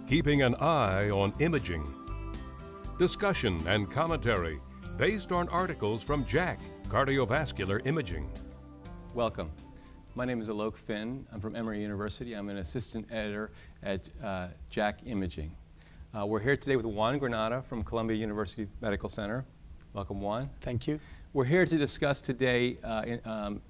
keeping an eye on imaging. Discussion and commentary based on articles from JACC, Cardiovascular Imaging. Welcome. My name is Alok Finn. I'm from Emory University. I'm an assistant editor at JACC Imaging. We're here today with Juan Granada from Columbia University Medical Center. Welcome, Juan. Thank you. We're here to discuss today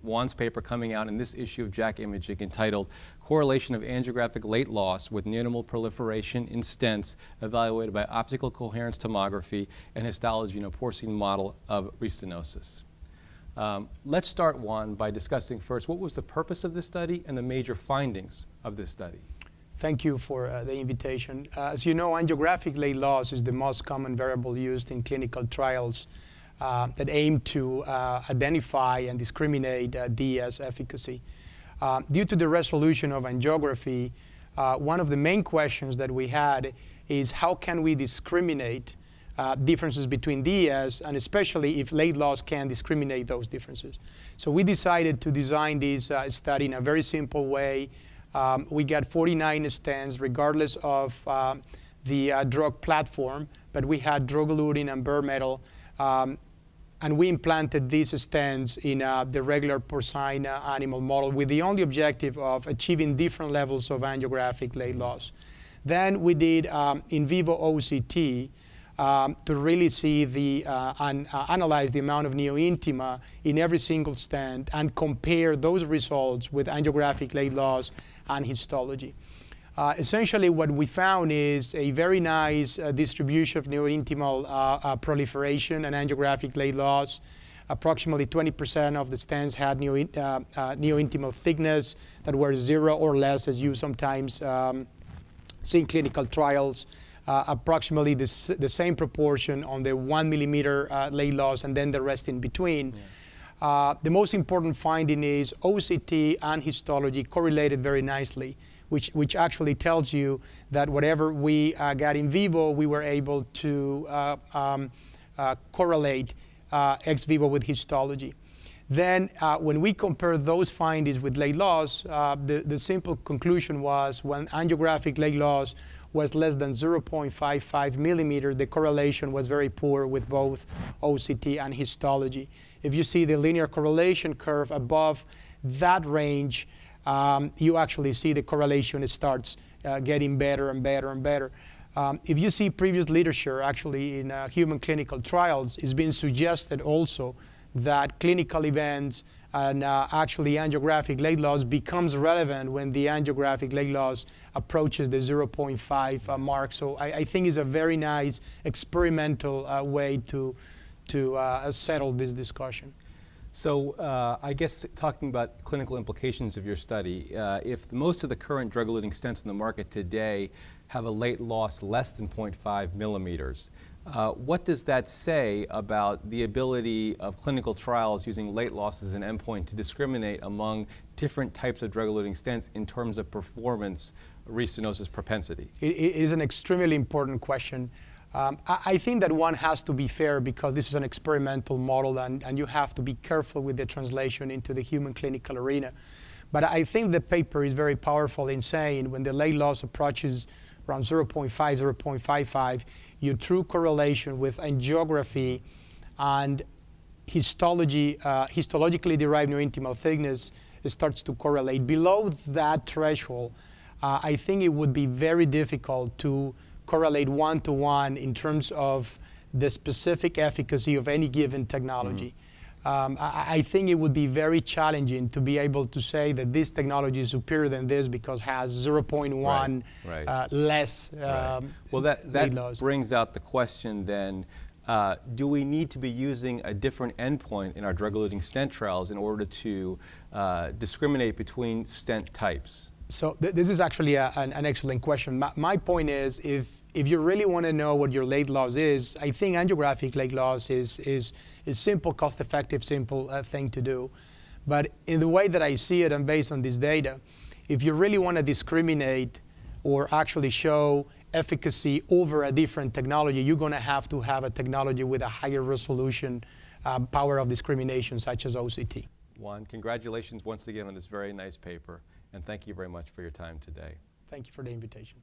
Juan's paper coming out in this issue of JACC Imaging entitled Correlation of Angiographic Late Loss with Neointimal Proliferation in Stents Evaluated by Optical Coherence Tomography and Histology in a Porcine Model of Restenosis. Let's start, Juan, by discussing first what was the purpose of this study and the major findings of this study. Thank you for the invitation. As you know, angiographic late loss is the most common variable used in clinical trials that aim to identify and discriminate DS efficacy. Due to the resolution of angiography, one of the main questions that we had is how can we discriminate differences between DS, and especially if late loss can discriminate those differences. So we decided to design this study in a very simple way. We got 49 stents regardless of the drug platform, but we had drug-eluting and bare metal. And we implanted these stents in the regular porcine animal model with the only objective of achieving different levels of angiographic late loss. Then we did in vivo OCT to really see and analyze the amount of neointima in every single stent and compare those results with angiographic late loss and histology. Essentially, what we found is a very nice distribution of neointimal proliferation and angiographic late loss. Approximately 20% of the stents had neointimal thickness that were 0 or less, as you sometimes see in clinical trials. Approximately the same proportion on the 1 millimeter late loss, and then the rest in between. Yeah. The most important finding is OCT and histology correlated very nicely, which actually tells you that whatever we got in vivo, we were able to correlate ex vivo with histology. Then when we compare those findings with late loss, the simple conclusion was when angiographic late loss was less than 0.55 millimeter, the correlation was very poor with both OCT and histology. If you see the linear correlation curve above that range, you actually see the correlation starts getting better and better and better. If you see previous literature, actually in human clinical trials, it's been suggested also that clinical events and actually angiographic late loss becomes relevant when the angiographic late loss approaches the 0.5 mark. So I think it's a very nice experimental way to settle this discussion. So I guess talking about clinical implications of your study, if most of the current drug-eluting stents in the market today have a late loss less than 0.5 millimeters, what does that say about the ability of clinical trials using late loss as an endpoint to discriminate among different types of drug-eluting stents in terms of performance, restenosis propensity? It is an extremely important question. I think that one has to be fair because this is an experimental model and you have to be careful with the translation into the human clinical arena. But I think the paper is very powerful in saying when the late loss approaches around 0.5, 0.55, your true correlation with angiography and histology, histologically derived neointimal thickness starts to correlate. Below that threshold, I think it would be very difficult to correlate one-to-one in terms of the specific efficacy of any given technology. I think it would be very challenging to be able to say that this technology is superior than this because it has 0.1 less Well, that brings out the question then, do we need to be using a different endpoint in our drug-eluting stent trials in order to discriminate between stent types? So this is actually an excellent question. My point is, if you really want to know what your late loss is, I think angiographic late loss is simple, cost-effective, simple thing to do. But in the way that I see it and based on this data, if you really want to discriminate or actually show efficacy over a different technology, you're going to have a technology with a higher resolution power of discrimination, such as OCT. Juan, congratulations once again on this very nice paper, and thank you very much for your time today. Thank you for the invitation.